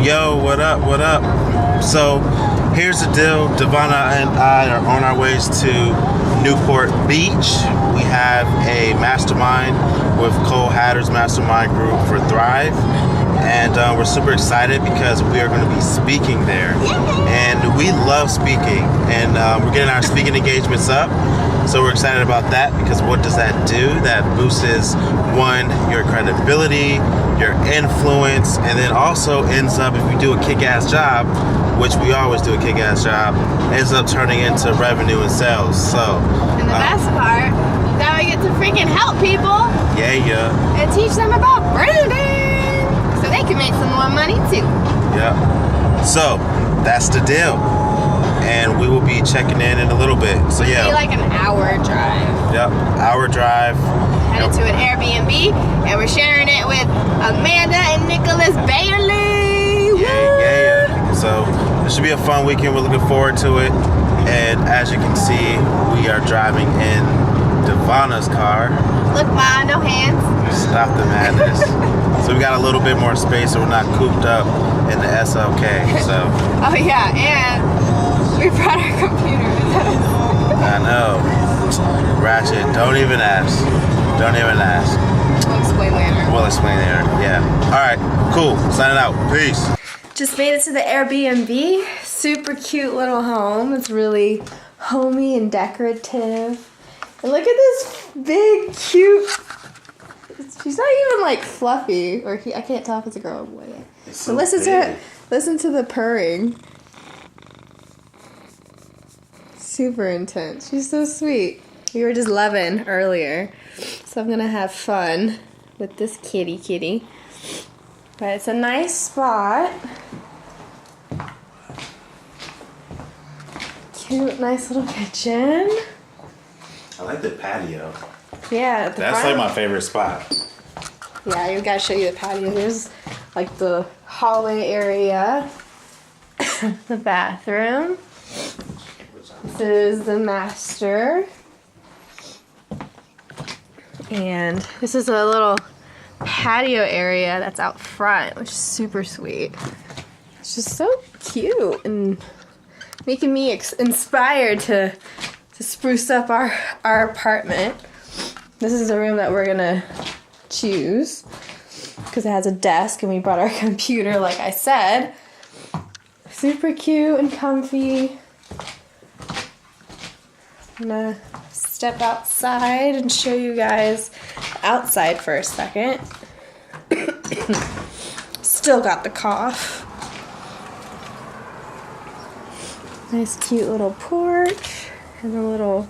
Yo, what up, what up? So, here's the deal. Devonna and I are on our ways to Newport Beach. We have a mastermind with Cole Hatter's mastermind group for Thrive. And we're super excited because we are going to be speaking there. And we love speaking. And we're getting our speaking engagements up. So we're excited about that because what does that do? That boosts, one, your credibility, your influence, and then also ends up, if you do a kick-ass job, which we always do a kick-ass job, ends up turning into revenue and sales. So, and the best part, now we get to freaking help people. Yeah. And teach them about branding, so they can make some more money too. Yeah. So that's the deal. And we will be checking in a little bit. So yeah. It'll be like an hour drive. Yep, hour drive. Headed to an Airbnb, and we're sharing it with Amanda and Nicholas Bailey. Yeah. So it should be a fun weekend. We're looking forward to it. And as you can see, we are driving in Devonna's car. Look, Ma, no hands. Stop the madness. So we got a little bit more space, so we're not cooped up in the SLK. So. Oh yeah, and we brought our computers. I know. Ratchet. Don't even ask. We'll explain later. We'll explain later. Yeah. All right. Cool. Signing out. Peace. Just made it to the Airbnb. Super cute little home. It's really homey and decorative. And look at this big, cute. She's not even like fluffy, or I can't tell if it's a girl or boy yet. So listen to the purring. Super intense. She's so sweet. We were just loving earlier, so I'm gonna have fun with this kitty. But it's a nice spot. Cute, nice little kitchen. I like the patio. Yeah, at the That's front. like my favorite spot. Yeah, you gotta show you the patio. There's like the hallway area, the bathroom. This is the master. And this is a little patio area that's out front, which is super sweet. It's just so cute and making me inspired to spruce up our apartment. This is the room that we're gonna choose because it has a desk and we brought our computer, like I said. Super cute and comfy. I'm gonna step outside and show you guys outside for a second. Still got the cough. Nice cute little porch and a little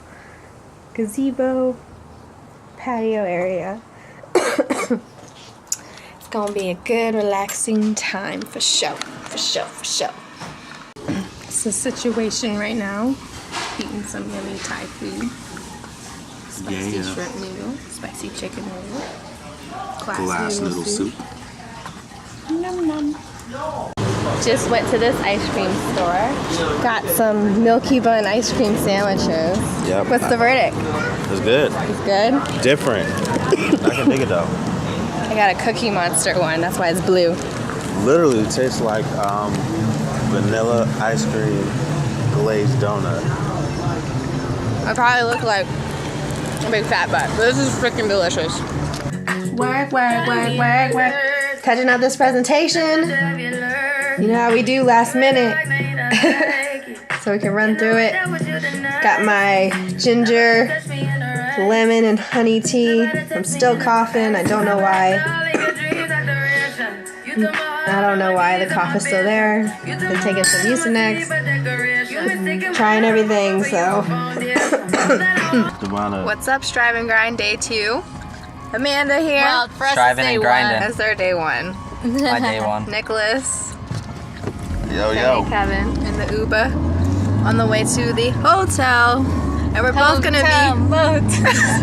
gazebo patio area. It's gonna be a good relaxing time for sure. It's the situation right now. Eating some yummy Thai food. Spicy shrimp noodle, spicy chicken noodle, glass noodle soup. Nom. Just went to this ice cream store. Got some Milky Bun ice cream sandwiches. Yep. What's the verdict? It's good. It's good? Different. I can dig it though. I got a Cookie Monster one, that's why it's blue. Literally tastes like vanilla ice cream glazed donut. I probably look like a big fat butt, but this is freaking delicious. Work. Catching up this presentation. You know how we do last minute. So we can run through it. Got my ginger, lemon, and honey tea. I'm still coughing. I don't know why. The cough is still there. Been taking some Mucinex. Trying everything, so. What's up, Strive and Grind Day 2? Amanda here. Well, for us, Striving and grinding. That's our day 1. My day 1. Nicholas. Yo. Kevin in the Uber on the way to the hotel. And we're both gonna be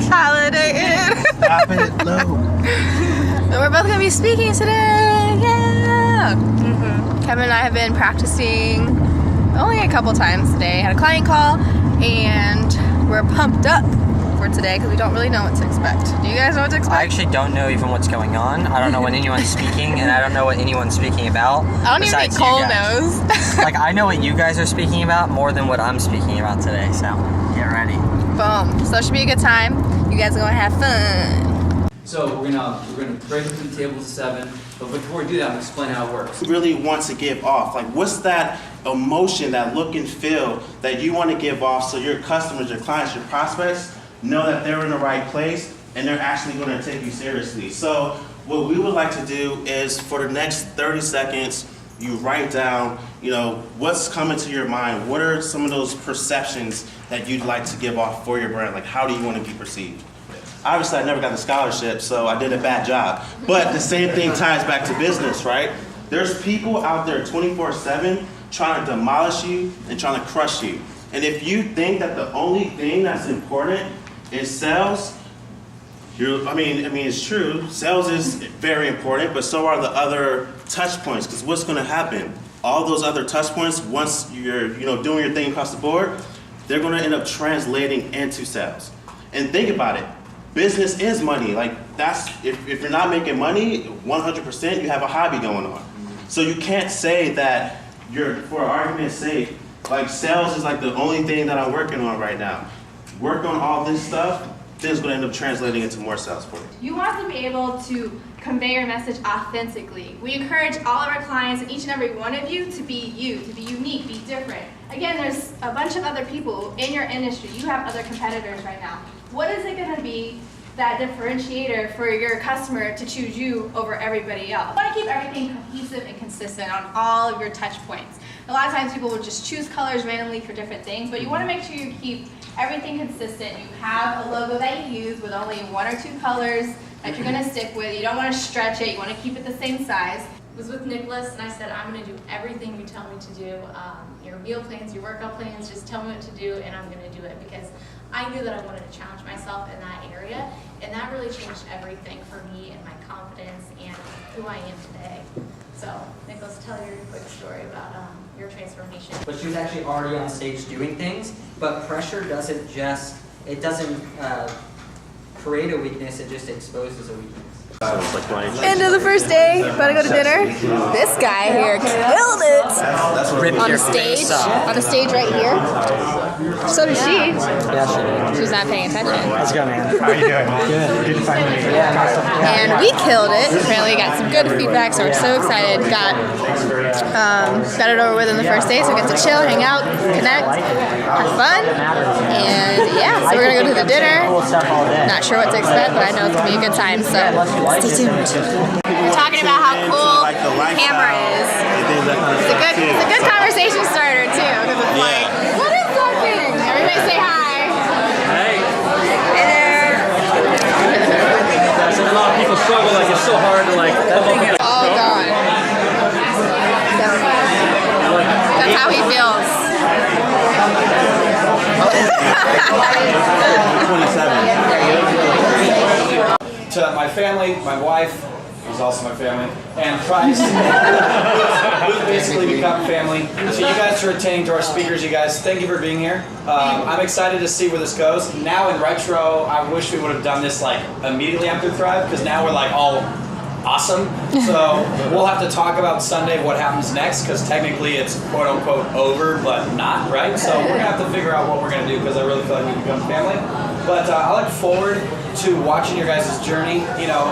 Holiday Inn. Stop it, no. And we're both gonna be speaking today. Yeah. Kevin and I have been practicing only a couple times today. Had a client call and we're pumped up for for today because we don't really know what to expect. Do you guys know what to expect? I actually don't know even what's going on. I don't know when anyone's speaking, and I don't know what anyone's speaking about. I don't even think Cole knows. Like, I know what you guys are speaking about more than what I'm speaking about today, so get ready. Boom. So it should be a good time. You guys are going to have fun. So we're gonna break it to the table to 7, but before we do that, I'll explain how it works. Really want to give off? Like, what's that emotion, that look and feel that you want to give off so your customers, your clients, your prospects know that they're in the right place and they're actually going to take you seriously? So what we would like to do is for the next 30 seconds, you write down, you know, what's coming to your mind. What are some of those perceptions that you'd like to give off for your brand? Like, how do you want to be perceived? Obviously, I never got the scholarship, so I did a bad job. But the same thing ties back to business, right? There's people out there 24/7 trying to demolish you and trying to crush you. And if you think that the only thing that's important is sales, I mean, it's true. Sales is very important, but so are the other touch points. Because what's going to happen? All those other touch points, once you're doing your thing across the board, they're going to end up translating into sales. And think about it. Business is money. Like, that's if you're not making money, 100% you have a hobby going on. So you can't say that for argument's sake, like sales is like the only thing that I'm working on right now. Work on all this stuff, then it's going to end up translating into more sales for you. You want to be able to convey your message authentically. We encourage all of our clients and each and every one of you to be unique, be different. Again, there's a bunch of other people in your industry. You have other competitors right now. What is it going to be that differentiator for your customer to choose you over everybody else? You want to keep everything cohesive and consistent on all of your touch points. A lot of times people will just choose colors randomly for different things, but you want to make sure you keep everything consistent. You have a logo that you use with only 1 or 2 colors that you're going to stick with. You don't want to stretch it. You want to keep it the same size. I was with Nicholas and I said, I'm going to do everything you tell me to do. Your meal plans, your workout plans, just tell me what to do and I'm going to do it, because I knew that I wanted to challenge myself in that area, and that really changed everything for me and my confidence and who I am today. So, Nicholas, tell your quick story about your transformation. But she was actually already on stage doing things, but pressure doesn't create a weakness, it just exposes a weakness. End of the first day, about to go to dinner. This guy here killed it on the stage. On the stage right here. So did she. Yeah, she did. She was not paying attention. Let's go, man. How are you doing? Good to finally meet you. And we killed it. Apparently got some good feedback, so we're so excited. Got it over with in the first day, so we get to chill, hang out, connect, have fun. And yeah, so we're gonna go to the dinner. Not sure what to expect, but I know it's gonna be a good time, so stay tuned. We're talking about how cool the camera is. It's a good conversation starter too, because it's like, what is something? Everybody say hi. Hey. Hey there. A lot of people struggle, like it's so hard to like. All gone. That's how he feels. 27. To my family, my wife, who's also my family, and Price, who's basically become family. So you guys are attending to our speakers, you guys, thank you for being here. I'm excited to see where this goes. Now in retro, I wish we would have done this like immediately after Thrive, because now we're like all awesome. So we'll have to talk about Sunday what happens next, because technically it's quote unquote over, but not, right? So we're gonna have to figure out what we're gonna do, because I really feel like we've become family. But I look forward to watching your guys' journey. You know,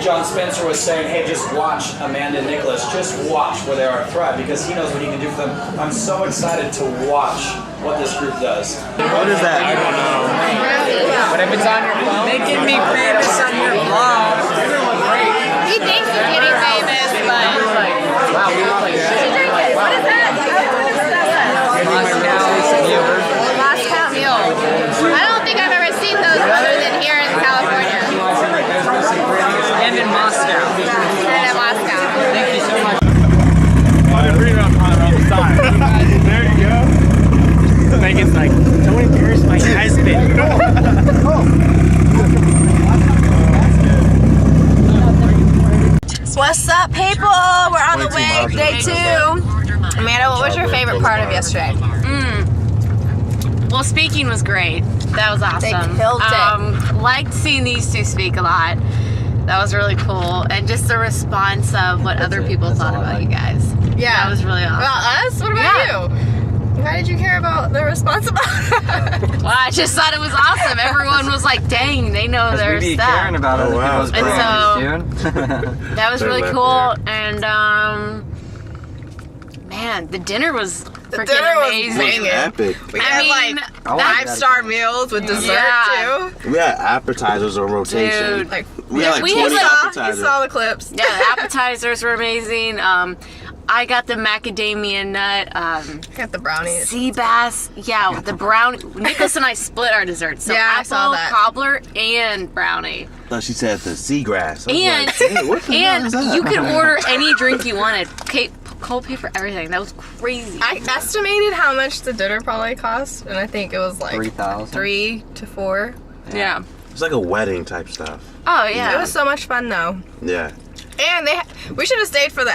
John Spencer was saying, hey, just watch Amanda and Nicholas. Just watch where they are at Thrive, because he knows what he can do for them. I'm so excited to watch what this group does. What is that? I don't know. But if it's on your phone, making me famous on your vlog. He thinks he's getting famous, but Wow, we look like shit. what is that? Moscow Mule. I don't think I've ever seen those other than here in California. And in Moscow. And in Moscow. Thank you so much. I've been reading about Connor all the time. There you go. Megan's like, Tony Pierce, my husband. What's up, people? We're on the way, day 2. Amanda, what was your favorite part of yesterday? Well, speaking was great. That was awesome. They killed it. Liked seeing these two speak a lot. That was really cool. And just the response of what other people thought about you guys. Yeah. That was really awesome. About us? What about you? Why did you care about the response about us? Well, I just thought it was awesome. Everyone was like, dang, they know their we be stuff. caring about other people's And brands, dude. That was really cool. And, man, the dinner was freaking amazing. Epic. We had like I want 5-star meals with dessert too. We had appetizers on rotation. Dude. Like, We had like we 20 had, appetizers. You saw the clips. Yeah, the appetizers were amazing. I got the macadamia nut. Got the brownies. Sea bass. Yeah, the brownie. Nicholas and I split our desserts. So Yeah, I apple, saw that. cobbler, and brownie. I thought she said the seagrass. I was And like, "Hey, what the hell and is that?" you could order any drink you wanted. Cold pay for everything. That was crazy. I estimated how much the dinner probably cost, and I think it was like 3,000. 3 to 4. Yeah. It's like a wedding type stuff. Oh yeah. It was so much fun though. Yeah. And we should have stayed for the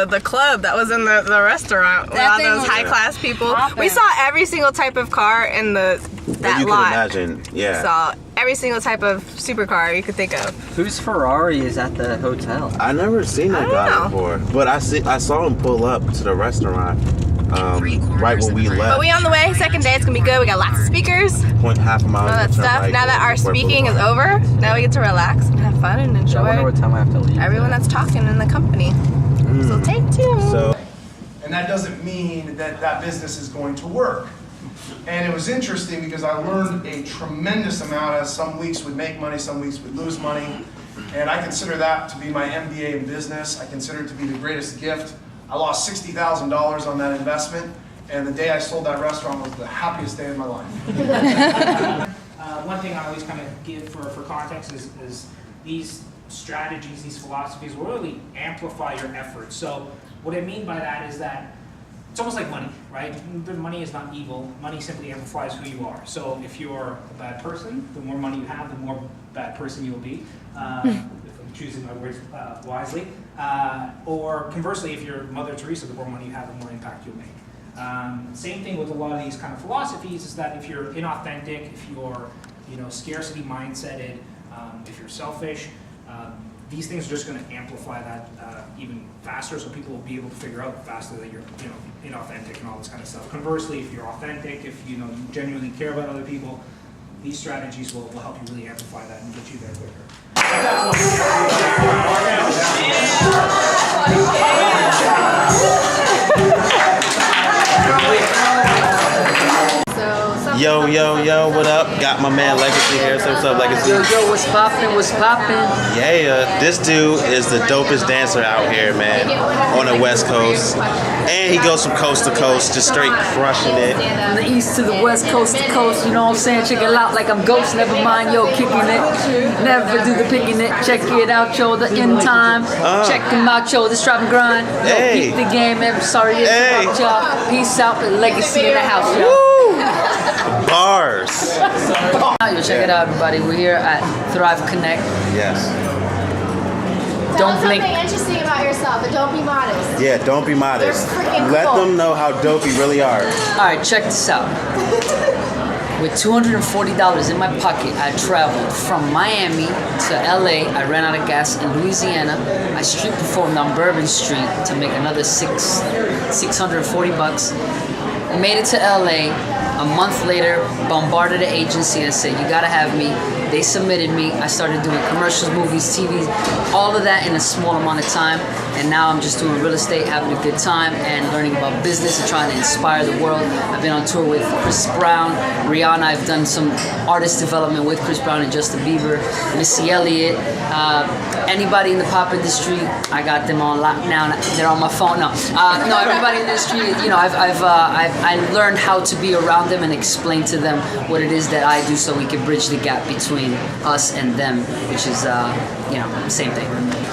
the club that was in the restaurant with That all thing those was high class people. poppin'. We saw every single type of car in that You lot. can imagine. Yeah. Saw every single type of supercar you could think of. Whose Ferrari is at the hotel? I never seen that guy know. before, but I saw him pull up to the restaurant right when we left. But we on the way. Second day, it's gonna be good. We got lots of speakers, Point half a mile. all that turn stuff. right, Now that our Airport speaking is Boulevard. over, now we get to relax and have fun and I wonder enjoy what time I have to leave. everyone that's talking in the company. So take 2. So And that doesn't mean that that business is going to work. And it was interesting because I learned a tremendous amount as some weeks would make money, some weeks would lose money. And I consider that to be my MBA in business. I consider it to be the greatest gift. I lost $60,000 on that investment. And the day I sold that restaurant was the happiest day of my life. One thing I always kind of give for context is these strategies, these philosophies will really amplify your efforts. So what I mean by that is that it's almost like money, right? Money is not evil. Money simply amplifies who you are. So if you're a bad person, the more money you have, the more bad person you'll be. If I'm choosing my words wisely. Or conversely, if you're Mother Teresa, the more money you have, the more impact you'll make. Same thing with a lot of these kind of philosophies is that if you're inauthentic, if you're scarcity mindseted, if you're selfish, these things are just going to amplify that even faster, so people will be able to figure out faster that you're inauthentic and all this kind of stuff. Conversely, if you're authentic, if you genuinely care about other people, these strategies will help you really amplify that and get you there quicker. yo, what up? Got my man Legacy here. So what's up, Legacy? Yo, what's poppin', what's poppin'? Yeah, this dude is the dopest dancer out here, man, on the West Coast. And he goes from coast to coast, just straight crushing it. From the east to the west, coast to coast, you know what I'm saying? Check it out like I'm Ghost, never mind, yo, kicking it. Never do the picking it, check it out, yo, the end time. Check them out, yo, the Strive and Grind. Yo, Hey. keep the game, I'm sorry to interrupt y'all. Peace out, the Legacy in the house, yo. Bars. Yo, check it out, everybody. We're here at Thrive Connect. Yes. Tell Don't us blink. something interesting about yourself, but don't be modest. Yeah, don't be modest. They're freaking Let cool. them know how dope you really are. Alright, check this out. With $240 in my pocket, I traveled from Miami to LA. I ran out of gas in Louisiana. I street performed on Bourbon Street to make another $640. Made it to LA. A month later, bombarded the agency and said, you gotta have me. They submitted me. I started doing commercials, movies, TV, all of that in a small amount of time. And now I'm just doing real estate, having a good time, and learning about business and trying to inspire the world. I've been on tour with Chris Brown, Rihanna. I've done some artist development with Chris Brown and Justin Bieber, Missy Elliott. Anybody in the pop industry, I got them on lock now. They're on my phone now. No, everybody in the industry, you know, I've learned how to be around them and explain to them what it is that I do, so we can bridge the gap between us and them, which is, you know, same thing.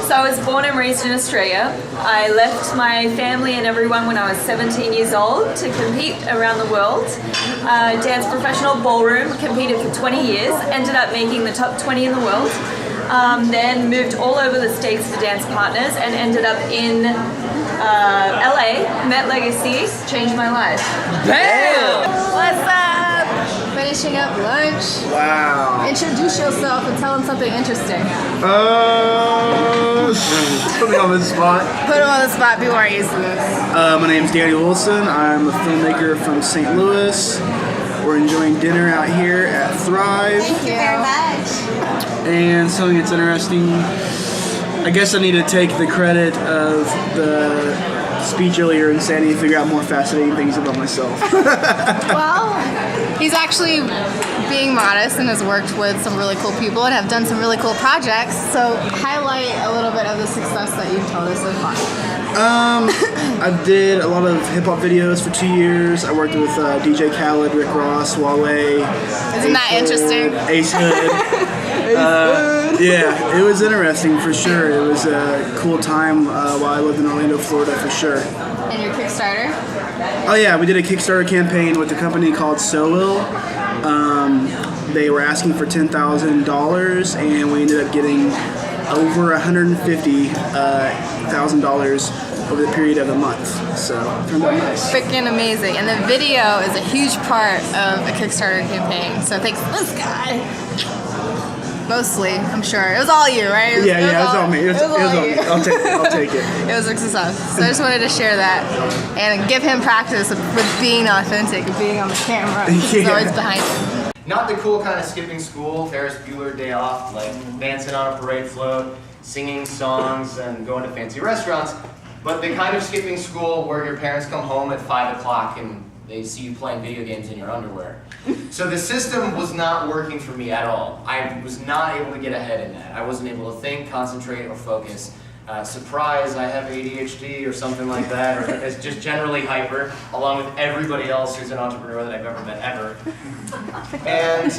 So I was born and raised in Australia. I left my family and everyone when I was 17 years old to compete around the world. Danced professional ballroom, competed for 20 years, ended up making the top 20 in the world. Then moved all over the States for dance partners and ended up in LA, met Legacy, changed my life. Bam! What's up? My finishing up lunch. Wow. Introduce yourself and tell them something interesting. Put me on the spot. Put them on the spot. People aren't used to this. My name's Danny Wilson. I'm a filmmaker from St. Louis. We're enjoying dinner out here at Thrive. Thank you very much. And something that's interesting, I guess I need to take the credit of the speech earlier and say I need to figure out more fascinating things about myself. Well, he's actually being modest and has worked with some really cool people and have done some really cool projects. So highlight a little bit of the success that you've told us so far. I did a lot of hip-hop videos for 2 years. I worked with DJ Khaled, Rick Ross, Wale. Isn't that interesting? Ace Hood. Yeah, it was interesting for sure. It was a cool time while I lived in Orlando, Florida for sure. And your Kickstarter? Oh yeah, we did a Kickstarter campaign with a company called Solo. They were asking for $10,000 and we ended up getting over $150,000 over the period of a month. So it turned out nice. Freaking amazing. And the video is a huge part of a Kickstarter campaign. So thanks to this guy. Mostly, I'm sure. It was all you, right? It was all me. It was all me. I'll take it. It was a success. So I just wanted to share that and give him practice with being authentic, being on the camera. He's always behind it. Not the cool kind of skipping school, Ferris Bueller Day Off, like dancing on a parade float, singing songs, and going to fancy restaurants, but the kind of skipping school where your parents come home at 5 o'clock and they see you playing video games in your underwear. So the system was not working for me at all. I was not able to get ahead in that. I wasn't able to think, concentrate, or focus. Surprise, I have ADHD or something like that, or it's just generally hyper, along with everybody else who's an entrepreneur that I've ever met ever. And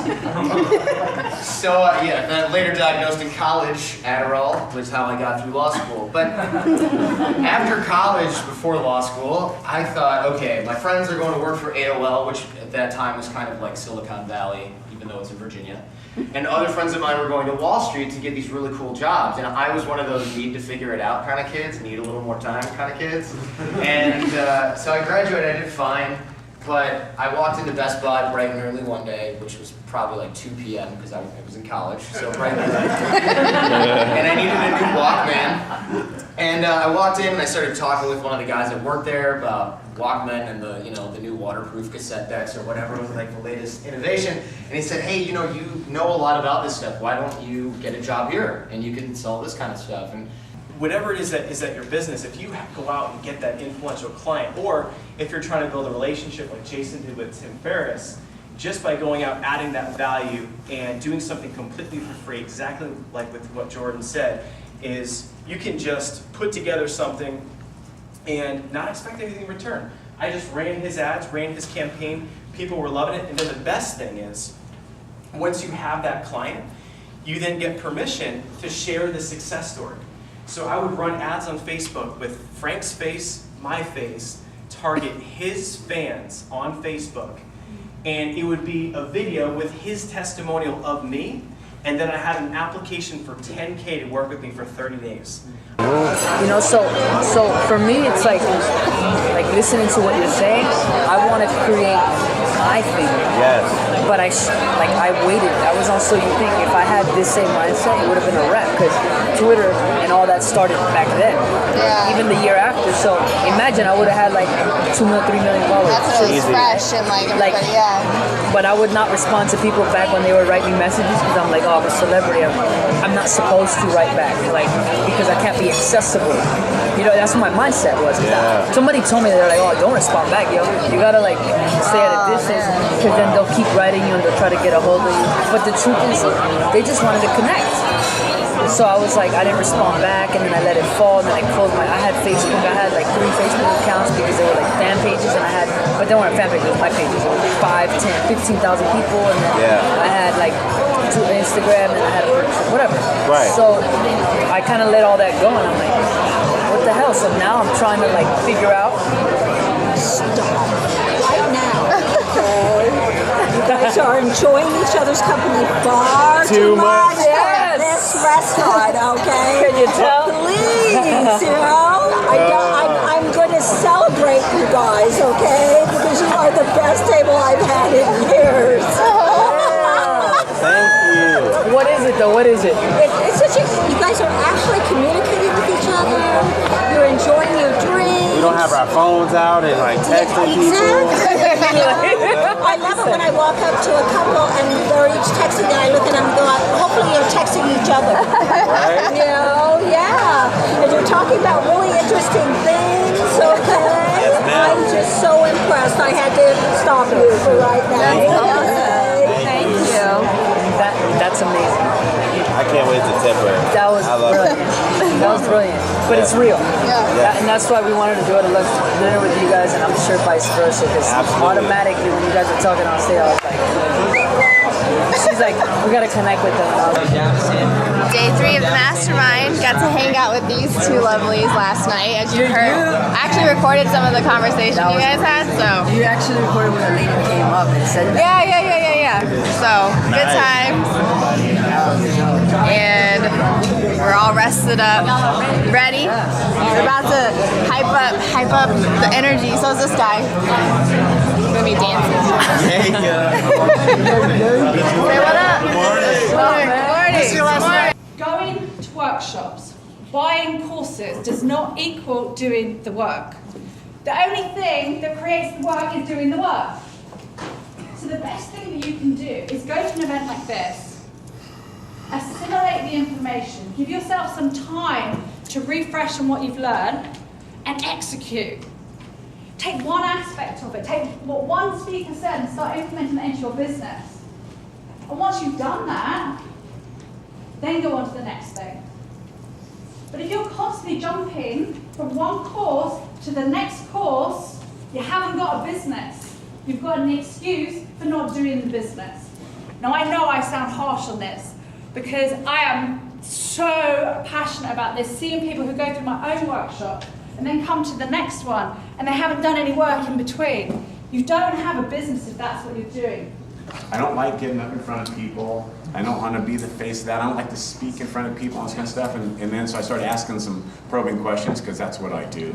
so, then later diagnosed in college, Adderall was how I got through law school. But after college, before law school, I thought, okay, my friends are going to work for AOL, which at that time was kind of like Silicon Valley, even though it's in Virginia. And other friends of mine were going to Wall Street to get these really cool jobs. And I was one of those need to figure it out kind of kids, need a little more time kind of kids. And so I graduated, I did fine. But I walked into Best Buy bright and early one day, which was probably like 2 p.m. because I was in college, so bright and early. And I needed a new Walkman. And I walked in and I started talking with one of the guys that worked there about Walkman and the new waterproof cassette decks or whatever was like the latest innovation. And he said, hey, you know a lot about this stuff. Why don't you get a job here and you can sell this kind of stuff? And whatever it is that your business, if you go out and get that influential client, or if you're trying to build a relationship like Jason did with Tim Ferriss, just by going out, adding that value, and doing something completely for free, exactly like with what Jordan said, is you can just put together something and not expect anything in return. I just ran his ads, ran his campaign, people were loving it, and then the best thing is, once you have that client, you then get permission to share the success story. So I would run ads on Facebook with Frank's face, my face, target his fans on Facebook, and it would be a video with his testimonial of me, and then I had an application for $10K to work with me for 30 days. You know, so for me, it's like listening to what you're saying. I want to create my thing. Yes. But I waited. I was on So You Think. If I had this same mindset, it would have been a wrap, because Twitter and all that started back then. Yeah. Even the year after. So imagine I would have had like 2 million, 3 million followers. That's when it was fresh and everybody, yeah. But I would not respond to people back when they would write me messages, because I'm like, oh, I'm a celebrity. I'm not supposed to write back, because I can't be accessible. You know, that's what my mindset was. Yeah. Somebody told me, they're like, oh, don't respond back, yo. You gotta stay at a distance, because then they'll keep writing you and they'll try to get a hold of you. But the truth is, they just wanted to connect. So I was like, I didn't respond back, and then I let it fall, and then I closed I had Facebook, I had 3 Facebook accounts, because they were fan pages, and but they weren't fan pages, it was my pages. 5, 10, 15,000 people, and then I had 2 Instagram, and I had whatever. Right. So I kind of let all that go, and I'm like, what the hell? So now I'm trying to figure out. Stop right now. You guys are enjoying each other's company far too much. Yes. This restaurant, okay? Can you tell? Please, I'm going to celebrate you guys, okay? Because you are the best table I've had in years. Thank you. What is it though? What is it? It's such a, you guys are actually communicating with each other. You're enjoying your drinks. We don't have our phones out and like texting people. I love it when I walk up to a couple and they're each texting and I look at them and go, hopefully you're texting each other. Right? You know, yeah. And you're talking about really interesting things, okay? Yes, ma'am. I'm just so impressed. I had to stop you for right now. Thank you. That's amazing. I can't wait to tip her. That was brilliant. That was brilliant. But it's real. Yeah. And that's why we wanted to do it. I love dinner with you guys, and I'm sure vice versa. Because automatically, when you guys were talking on stage, I was like, she's like, we got to connect with them. Day 3 of the mastermind. Got to hang out with these two lovelies last night, as you heard. I actually recorded some of the conversation you guys had, so. You actually recorded when a lady came up and said that. Yeah. So, good times. And we're all rested up, ready. We're about to hype up the energy. So is this guy. We're gonna be dancing. Say what up? Morning. Going to workshops, buying courses does not equal doing the work. The only thing that creates the work is doing the work. So the best thing that you can do is go to an event like this, assimilate the information, give yourself some time to refresh on what you've learned, and execute. Take one aspect of it, take what one speaker said and start implementing that into your business. And once you've done that, then go on to the next thing. But if you're constantly jumping from one course to the next course, you haven't got a business. You've got an excuse for not doing the business. Now I know I sound harsh on this because I am so passionate about this, seeing people who go through my own workshop and then come to the next one and they haven't done any work in between. You don't have a business if that's what you're doing. I don't like getting up in front of people. I don't want to be the face of that. I don't like to speak in front of people and this kind of stuff. And then so I started asking some probing questions because that's what I do.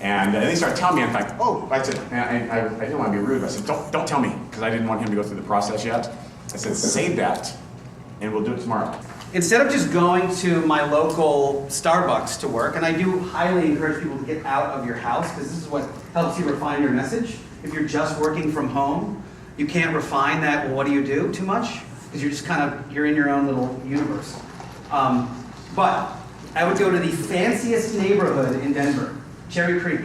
And they started telling me, in fact, I said, I didn't want to be rude. I said, don't tell me, because I didn't want him to go through the process yet. I said, save that, and we'll do it tomorrow. Instead of just going to my local Starbucks to work, and I do highly encourage people to get out of your house, because this is what helps you refine your message. If you're just working from home, you can't refine that, well, what do you do too much? Because you're just you're in your own little universe. But I would go to the fanciest neighborhood in Denver, Cherry Creek.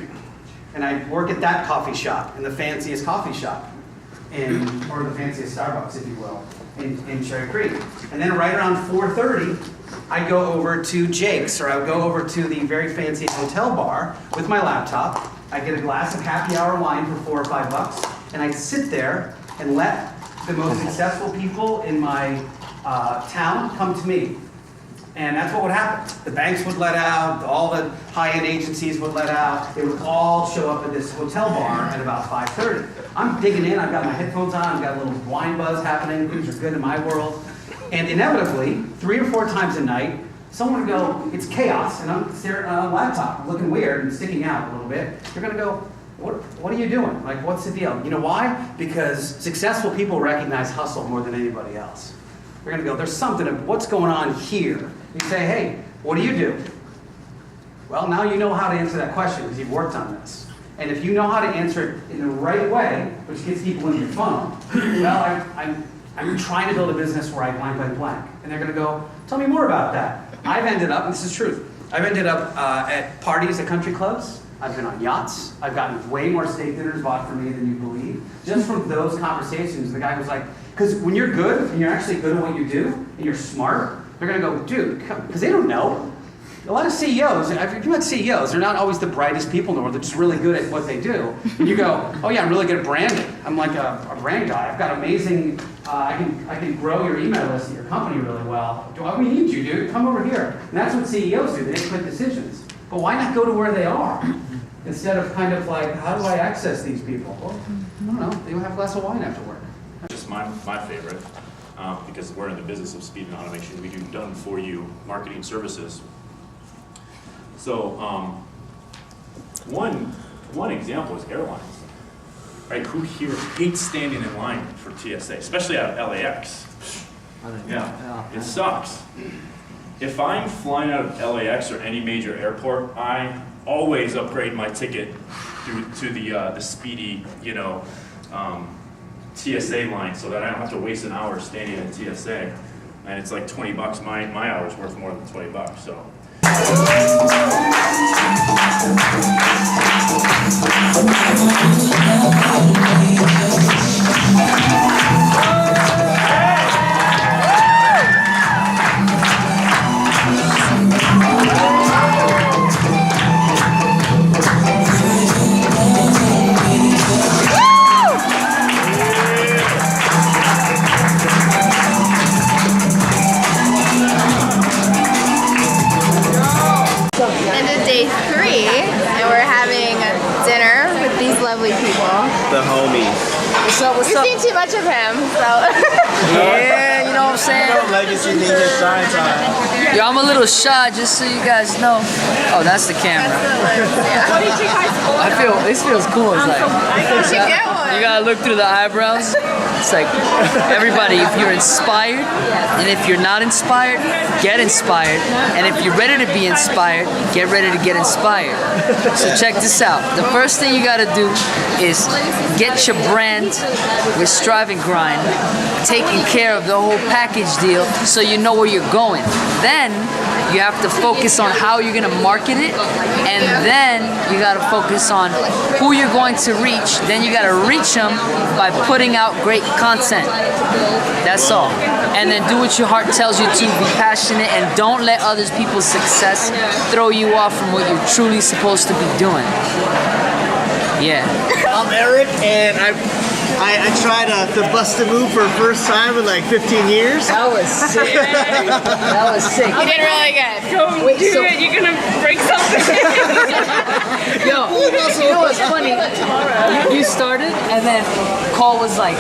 And I work at that coffee shop, in the fanciest coffee shop, or the fanciest Starbucks, if you will, in Cherry Creek. And then right around 4:30, I'd go over to Jake's, or I would go over to the very fancy hotel bar with my laptop. I'd get a glass of happy hour wine for $4 or $5, and I'd sit there and let the most successful people in my town come to me. And that's what would happen. The banks would let out, all the high-end agencies would let out. They would all show up at this hotel bar at about 5:30. I'm digging in, I've got my headphones on, I've got a little wine buzz happening, things are good in my world. And inevitably, 3 or 4 times a night, someone would go, it's chaos, and I'm staring at a laptop, looking weird and sticking out a little bit. You're gonna go, what are you doing? Like, what's the deal? You know why? Because successful people recognize hustle more than anybody else. They're gonna go, there's something of what's going on here. You say, hey, what do you do? Well, now you know how to answer that question because you've worked on this. And if you know how to answer it in the right way, which gets people in your funnel, well, I'm trying to build a business where I blank. And they're gonna go, tell me more about that. I've ended up, and this is truth, I've ended up at parties at country clubs. I've been on yachts. I've gotten way more steak dinners bought for me than you believe. Just from those conversations, the guy was like, because when you're good, and you're actually good at what you do, and you're smart, they're gonna go, dude, because they don't know. A lot of CEOs, if you met CEOs, they're not always the brightest people in the world. They're just really good at what they do. And you go, oh yeah, I'm really good at branding. I'm like a brand guy. I've got amazing, I can grow your email list at your company really well. We need you, dude. Come over here. And that's what CEOs do. They make quick decisions. But why not go to where they are? Instead of kind of like, how do I access these people? Well, I don't know. They will have a glass of wine after work. Just my favorite, because we're in the business of speed and automation. We do done-for-you marketing services. So one example is airlines. right? Who here hates standing in line for TSA, especially out of LAX? Yeah, it sucks. If I'm flying out of LAX or any major airport, I always upgrade my ticket to the speedy, TSA line, so that I don't have to waste an hour standing in TSA. And it's like $20. My hour's worth more than $20. So. Into day 3, and we're having dinner with these lovely people. The homies. What's up? We've seen too much of him, so. Yeah, you know what I'm saying? Legacy Ninja Shine Time. Yo, I'm a little shy, just so you guys know. Oh, that's the camera. This feels cool. It's like You should get one. you gotta look through the eyebrows. It's like everybody, if you're inspired, and if you're not inspired, get inspired. And if you're ready to be inspired, get ready to get inspired. So check this out. The first thing you gotta do is get your brand with Strive and Grind, taking care of the whole package deal so you know where you're going. Then you have to focus on how you're gonna market it, and then you gotta focus on who you're going to reach. Then you gotta reach them by putting out great content. That's all. And then do what your heart tells you to, be passionate, and don't let other people's success throw you off from what you're truly supposed to be doing. Yeah. I'm Eric, and I tried the bust a move for the first time in like 15 years. That was sick. That was sick. You did really good. Don't do it, you're gonna break something. Yo, you know what's funny? You started, and then Cole was like,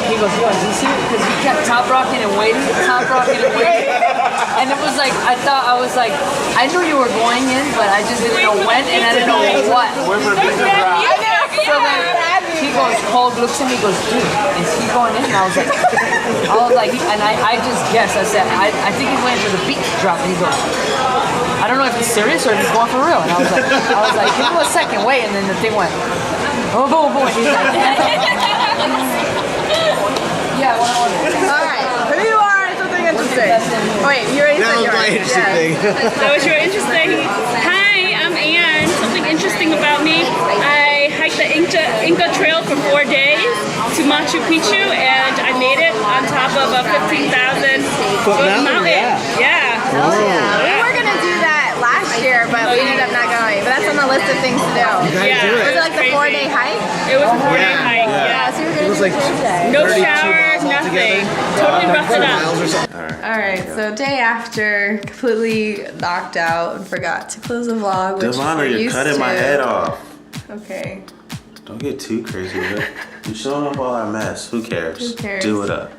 he goes, yo, did you see it? Because you kept top rocking and waiting. And it was like, I knew you were going in, but I just didn't know when, and I didn't know what. So then he goes, Cole looks at me, goes, dude, is he going in? And I was like, and I just guessed. I said, I think he's waiting for the beat to drop. And he goes, I don't know if he's serious or if he's going for real. And I was like, give him a second, wait. And then the thing went, oh, boom, boom. He's like, yeah, Alright, who you are is something interesting. Wait, you already said yours. That was your interesting. Hi, I'm Ann. Something interesting about me. I hiked the Inca Trail for 4 days to Machu Picchu, and I made it on top of a 15,000 foot mountain. Yeah. We were gonna do that last year, but we ended up not going. But that's on the list of things to do. Yeah. Was it like the 4-day hike? It was a 4-day hike. Yeah, so we were gonna do like no shower, nothing. Totally roughed it up. Alright, so day after, completely knocked out and forgot to close the vlog, which Devonna, we're you're used cutting to. my head off. Okay. Don't get too crazy with it. You're showing up all our mess. Who cares? Who cares? Do it up.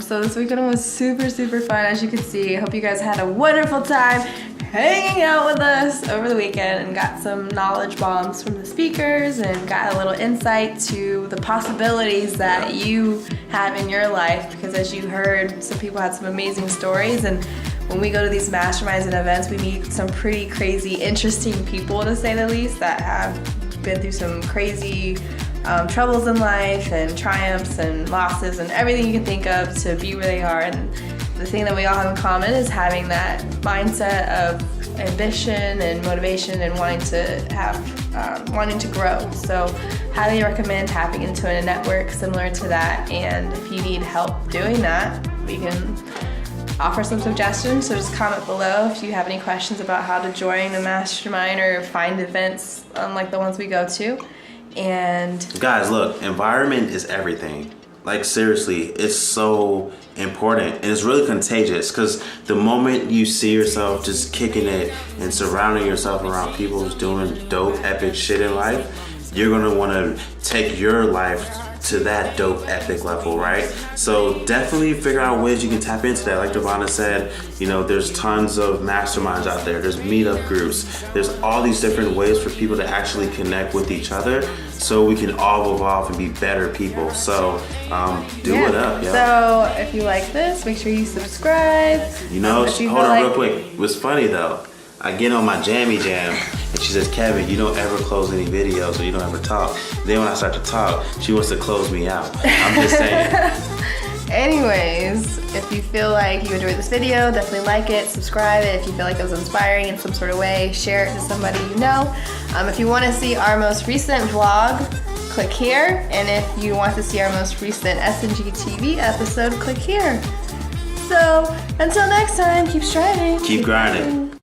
So this weekend was super, super fun, as you can see. I hope you guys had a wonderful time hanging out with us over the weekend and got some knowledge bombs from the speakers and got a little insight to the possibilities that you have in your life, because as you heard, some people had some amazing stories, and when we go to these masterminds and events, we meet some pretty crazy, interesting people, to say the least, that have been through some crazy troubles in life and triumphs and losses and everything you can think of to be where they are. And the thing that we all have in common is having that mindset of ambition and motivation and wanting to grow. So highly recommend tapping into a network similar to that. And if you need help doing that, we can offer some suggestions. So just comment below if you have any questions about how to join the mastermind or find events like the ones we go to. And guys, look, environment is everything. Like seriously, it's so important, and it's really contagious, because the moment you see yourself just kicking it and surrounding yourself around people who's doing dope, epic shit in life, you're gonna want to take your life to that dope epic level, right? So definitely figure out ways you can tap into that. Like Devonna said, you know, there's tons of masterminds out there. There's meetup groups. There's all these different ways for people to actually connect with each other so we can all evolve and be better people. So do it up, yo. So if you like this, make sure you subscribe. You know, If you hold feel on like- real quick. What's funny though, I get on my jammy jam and she says, Kevin, you don't ever close any videos or you don't ever talk. Then when I start to talk, she wants to close me out. I'm just saying. Anyways, if you feel like you enjoyed this video, definitely like it, subscribe it. If you feel like it was inspiring in some sort of way, share it to somebody you know. If you want to see our most recent vlog, click here. And if you want to see our most recent S&G TV episode, click here. So, until next time, keep striving. Keep grinding.